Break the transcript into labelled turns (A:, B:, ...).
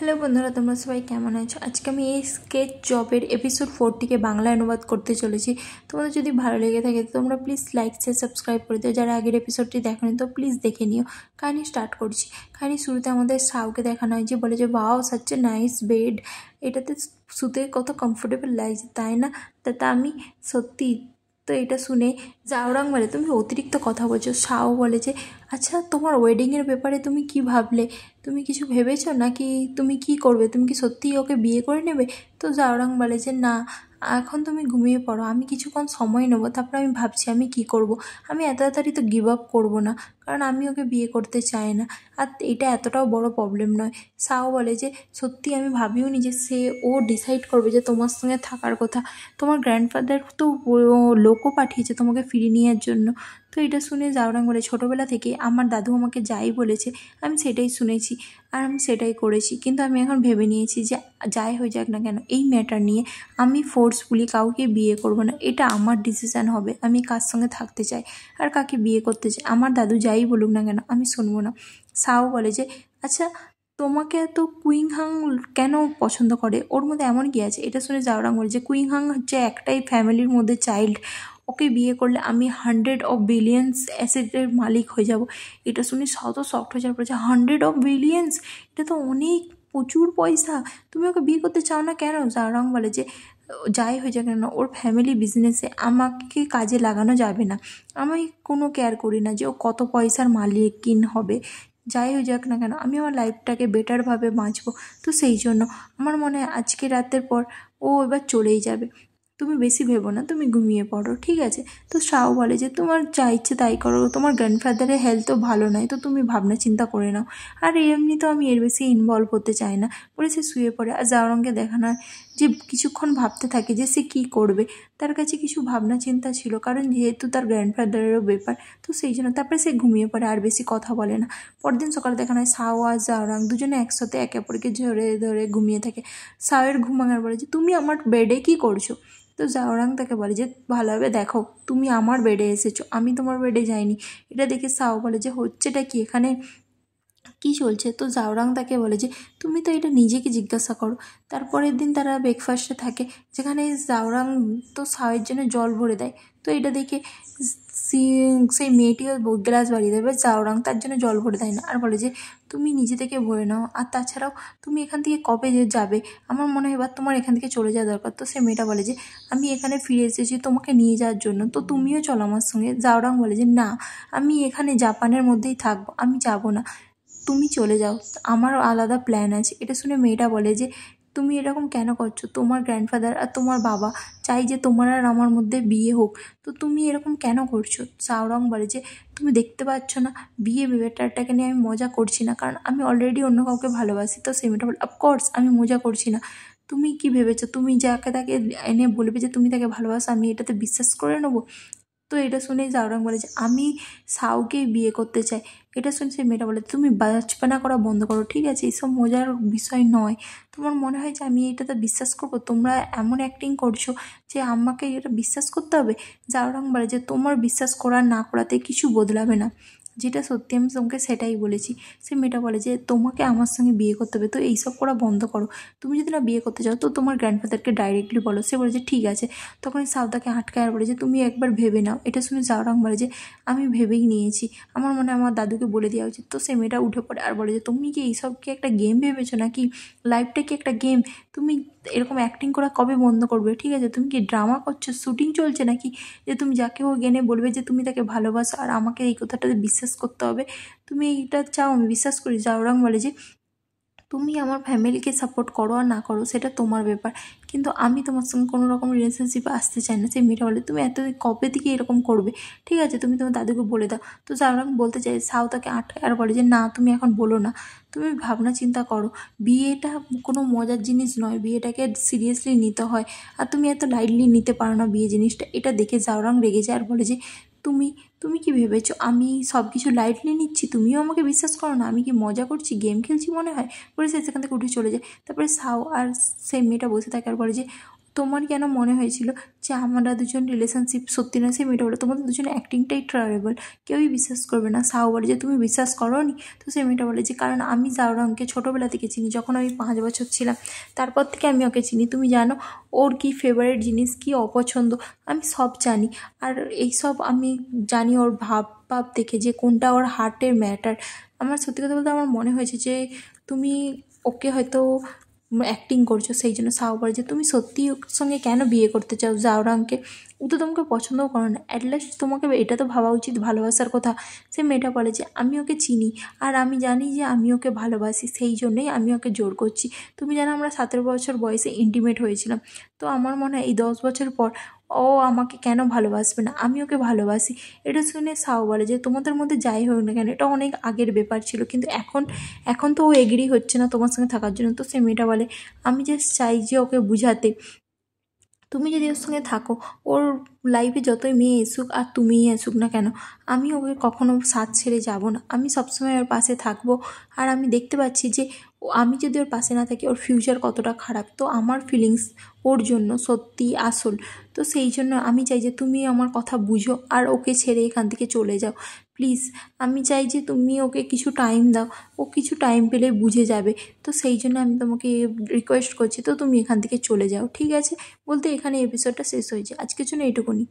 A: Hello বন্ধুরা, তোমরা সবাই কেমন আছো? আজকে আমি এই স্কেচ জবের এপিসোড 4টিকে বাংলায় অনুবাদ করতে চলেছি। তোমাদের যদি ভালো লেগে থাকে তোমরা প্লিজ লাইক শেয়ার সাবস্ক্রাইব করে দিও। যারা আগের এপিসোডটি দেখোনি তো প্লিজ দেখে নিও। কাহিনি স্টার্ট করছি। কাহিনি শুরুতে আমাদের সাউকে দেখানো হয় যে বলে যে wow such a nice bed, এটাতে শুতে কত কমফোর্টেবল লাগছে তাই না? তা আমি সত্যি। তো এটা শুনে জাউরাং বলে তুমি অতিরিক্ত কথা বলছো। সাও বলে যে আচ্ছা, তোমার ওয়েডিংয়ের ব্যাপারে তুমি কি ভাবলে? তুমি কিছু ভেবেছো নাকি? তুমি কি করবে? তুমি কি সত্যিই ওকে বিয়ে করে নেবে? তো জাউরাং বলে যে না, এখন তুমি ঘুমিয়ে পড়ো, আমি কিছুক্ষণ সময় নেবো, তারপর আমি ভাবছি আমি কি করব। আমি এত তাড়াতাড়ি তো গিভ আপ করবো না, কারণ আমি ওকে বিয়ে করতে চাই না। আর এটা এতটাও বড় প্রবলেম নয়। সাও বলে যে সত্যি আমি ভাবিও নি যে ও ডিসাইড করবে যে তোমার সঙ্গে থাকার কথা। তোমার গ্র্যান্ডফাদার তো লোকও পাঠিয়েছে তোমাকে ফিরিয়ে নেওয়ার জন্য। তো এটা শুনে জাউরাং বলে ছোটোবেলা থেকে আমার দাদু আমাকে যাই বলেছে আমি সেটাই শুনেছি আর আমি সেটাই করেছি, কিন্তু আমি এখন ভেবে নিয়েছি যে যাই হয়ে যাক না কেন এই ম্যাটার নিয়ে আমি ফোর্সফুলি কাউকে বিয়ে করব না। এটা আমার ডিসিশান হবে আমি কার সঙ্গে থাকতে চাই আর কাকে বিয়ে করতে চাই। আমার দাদু যাই বলুক না কেন আমি শুনবো না। সাও বলে যে আচ্ছা, তোমাকে এত কুইংহাং কেন পছন্দ করে? ওর মধ্যে এমন কি আছে? এটা শুনে জাউরাং বলে যে কুইংহাং হচ্ছে একটাই ফ্যামিলির মধ্যে চাইল্ড, ওকে বিয়ে করলে আমি 100 বিলিয়ন্স অ্যাসেটের মালিক হয়ে যাব। এটা শুনে শত শক্ট হয়ে যাওয়ার পর 100 বিলিয়ন্স, এটা তো অনেক প্রচুর পয়সা, তুমি ওকে বিয়ে করতে চাও না কেন? জাউরাং বলে যে যাই হয়ে যাক না ওর ফ্যামিলি বিজনেসে আমাকে কাজে লাগানো যাবে না। আমি কোনো কেয়ার করি না যে ও কত পয়সার মালিকিন হবে। যাই হয়ে যাক না কেন আমি আমার লাইফটাকে বেটারভাবে বাঁচবো। তো সেই জন্য আমার মনে হয় আজকে রাতের পর ও এবার চলেই যাবে। তুমি বেশি ভেবো না, তুমি ঘুমিয়ে পড়ো, ঠিক আছে? তো শাও বলে যে তোমার যা ইচ্ছে তাই করো, তোমার গ্র্যান্ডফাদারের হেলথও ভালো নয়, তো তুমি ভাবনা চিন্তা করে নাও। আর এমনি তো আমি এর বেশি ইনভলভ হতে চাই না বলে সে শুয়ে পড়ে। আর জাওরংকে দেখানো হয় যে কিছুক্ষণ ভাবতে থাকে যে সে কী করবে। তার কাছে কিছু ভাবনা চিন্তা ছিল, কারণ যেহেতু তার গ্র্যান্ডফাদারেরও ব্যাপার, তো সেই জন্য তারপরে সে ঘুমিয়ে পড়ে আর বেশি কথা বলে না। পরদিন সকালে দেখানো হয় সাও আর জাওরাং দুজনে একসাথে একে অপরকে ধরে ধরে ঘুমিয়ে থাকে। সাওয়ের ঘুম ভাঙার বলে যে তুমি আমার বেডে কী করছো? তো জাওরাং তাকে বলে যে ভালোভাবে দেখো, তুমি আমার বেডে এসেছো, আমি তোমার বেডে যাইনি। এটা দেখে সাও বলে যে হচ্ছেটা কি এখানে, কী চলছে? তো জাওরাং তাকে বলে যে তুমি তো এটা নিজেকে জিজ্ঞাসা করো। তারপরের দিন তারা ব্রেকফাস্টে থাকে, যেখানে জাওরাং তো সাওয়ের জন্য জল ভরে দেয়। তো এটা দেখে সেই মেয়েটিও গ্লাস বাড়িয়ে দেবে, জাওরাং তার জন্য জল ভরে দেয় না আর বলে যে তুমি নিজে থেকে ভরে নাও, আর তাছাড়াও তুমি এখান থেকে কবে যাবে? আমার মনে হয় এবার তোমার এখান থেকে চলে যাওয়া দরকার। তো সে মেয়েটা বলে যে আমি এখানে ফিরে এসেছি তোমাকে নিয়ে যাওয়ার জন্য, তো তুমিও চলো আমার সঙ্গে। জাওরাং বলে যে না, আমি এখানে জাপানের মধ্যেই থাকবো, আমি যাব না, তুমি চলে যাও, আমার আলাদা প্ল্যান আছে। এটা শুনে মেয়েটা বলে যে তুমি এরকম কেন করছো? তোমার গ্র্যান্ডফাদার আর তোমার বাবা চাই যে তোমার আর আমার মধ্যে বিয়ে হোক, তো তুমি এরকম কেন করছো? জাওরং বলে যে তুমি দেখতে পাচ্ছ না বিয়ে ব্যাপারটাকে নিয়ে আমি মজা করছি না, কারণ আমি অলরেডি অন্য কাউকে ভালোবাসি। তো সেই মেয়েটা বলে অফকোর্স আমি মজা করছি না। তুমি কি ভেবেছো তুমি যাকে তাকে এনে বলবে যে তুমি তাকে ভালোবাসো, আমি এটাতে বিশ্বাস করে নেবো? তো এটা শুনেই জাওরাং বলে যে আমি সাউকেই বিয়ে করতে চাই। এটা শুনে সেই মেয়েটা বলে তুমি বাজপানা করা বন্ধ করো, ঠিক আছে? এইসব মজার বিষয় নয়। তোমার মনে হয় যে আমি এটাতে বিশ্বাস করবো? তোমরা এমন অ্যাক্টিং করছো যে আমাকে এটা বিশ্বাস করতে হবে। জাওরাং বলে যে তোমার বিশ্বাস করা না করাতে কিছু বদলাবে না, যেটা সত্যি আমি তোমাকে সেটাই বলেছি। সে মেয়েটা বলে যে তোমাকে আমার সঙ্গে বিয়ে করতে হবে, তো এইসব করা বন্ধ করো। তুমি যদি না বিয়ে করতে চাও তো তোমার গ্র্যান্ডফাদারকে ডাইরেক্টলি বলো। সে বলে যে ঠিক আছে। তখন সাউদাকে আটকায় আর বলে যে তুমি একবার ভেবে নাও। এটা শুনে জাওরাং বলে যে আমি ভেবেই নিয়েছি, আমার মনে হয় আমার দাদুকে বলে দেওয়া উচিত। তো সে মেয়েটা উঠে পড়ে আর বলে যে তুমি কি এইসব কি একটা গেম ভেবেছো নাকি? লাইফটা কি একটা গেম? তুমি এরকম অ্যাক্টিং করা কবে বন্ধ করবে, ঠিক আছে? তুমি কি ড্রামা করছো, শুটিং চলছে নাকি, যে তুমি যাকে হোক এনে বলবে যে তুমি তাকে ভালোবাসো আর আমাকে এই কথাটাতে বিশ্বাস করতে হবে? তুমি এইটা চাও আমি বিশ্বাস করি? জাওরাং বলে যে তুমি আমার ফ্যামিলিকে সাপোর্ট করো আর না করো সেটা তোমার ব্যাপার, কিন্তু আমি তোমার সঙ্গে কোনো রকম রিলেশনশিপে আসতে চাই না। সেই মেয়েটা বলে তুমি এত কবে থেকে এরকম করবে, ঠিক আছে? তুমি তোমার দাদুকে বলে দাও। তো জাওরাং বলতে চাই, সাও তাকে আটকায় আর বলে যে না তুমি এখন বলো না, তুমি ভাবনা চিন্তা করো। বিয়েটা কোনো মজার জিনিস নয়, বিয়েটাকে সিরিয়াসলি নিতে হয়, আর তুমি এত লাইটলি নিতে পারো না বিয়ে জিনিসটা। এটা দেখে জাওরাং রেগে যায় আর বলে যে তুমি তুমি কি ভেবেছো আমি সব কিছু লাইটলি নিচ্ছি? তুমিও আমাকে বিশ্বাস করো না? আমি কি মজা করছি, গেম খেলছি মনে হয়? বলে সে সেখান থেকে উঠে চলে যায়। তারপরে সাও আর সেই মেয়েটা বসে থাকে আর বলে যে তোমার কেন মনে হয়েছিল যে আমরা দুজন রিলেশনশিপ সত্যি না? সেই মেয়েটা বলে তোমাদের দুজনের অ্যাক্টিংটাই ট্রায়াবল, কেউই বিশ্বাস করবে না। সাউ বলে যে তুমি বিশ্বাস করো নি? তো সেই মেয়েটা বলে যে কারণ আমি জাউরাংকে ছোটোবেলা থেকে চিনি, যখন আমি 5 বছর ছিলাম তারপর থেকে আমি ওকে চিনি। তুমি জানো ওর কী ফেভারিট জিনিস, কী অপছন্দ, আমি সব জানি। আর এইসব আমি জানি ওর ভাব দেখে যে কোনটা ওর হার্টের ম্যাটার। আমার সত্যি কথা বলতে আমার মনে হয়েছে যে তুমি ওকে হয়তো অ্যাক্টিং করছো, সেই জন্য। সাউ বলে যে তুমি সত্যি ওর সঙ্গে কেন বিয়ে করতে চাও জাউরাংকে? ও তো তোমাকে পছন্দও করে না, অ্যাটলিস্ট তোমাকে এটা তো ভাবা উচিত ভালোবাসার কথা। সে মেয়েটা বলে যে আমি ওকে চিনি আর আমি জানি যে আমি ওকে ভালোবাসি, সেই জন্যই আমি ওকে জোর করছি। তুমি জানো আমরা 17 বছর বয়সে ইন্টিমেট হয়েছিলাম, তো আমার মনে হয় এই 10 বছর পর ও আমাকে কেন ভালোবাসবে না? আমি ওকে ভালোবাসি। এটা শুনে সাউ বলে যে তোমাদের মধ্যে যাই হোক না কেন এটা অনেক আগের ব্যাপার ছিল, কিন্তু এখন তো ও এগ্রি হচ্ছে না তোমার সঙ্গে থাকার জন্য। তো সে মেয়েটা বলে আমি জাস্ট চাই যে ওকে বুঝাতে, তুমি যদি ওর সঙ্গে থাকো, ওর লাইফে যতই মেয়ে এসুক আর তুমিই এসুক না কেন, আমি ওকে কখনো সাথ ছেড়ে যাব না, আমি সবসময় ওর পাশে থাকবো। আর আমি দেখতে পাচ্ছি যে আমি যদি ওর পাশে না থাকি ওর ফিউচার কতটা খারাপ, তো আমার ফিলিংস ওর জন্য সত্যি আসল। তো সেই জন্য আমি চাই যে তুমি আমার কথা বুঝো আর ওকে ছেড়ে এখান থেকে চলে যাও প্লিজ। আমি চাই যে তুমি ওকে কিছু টাইম দাও, ও কিছু টাইম পেলে বুঝে যাবে। তো সেই জন্য আমি তোমাকে রিকোয়েস্ট করছি, তো তুমি এখান থেকে চলে যাও, ঠিক আছে? বলতে এখানে এপিসোডটা শেষ হয়েছে, আজকের জন্য এইটুকুনি।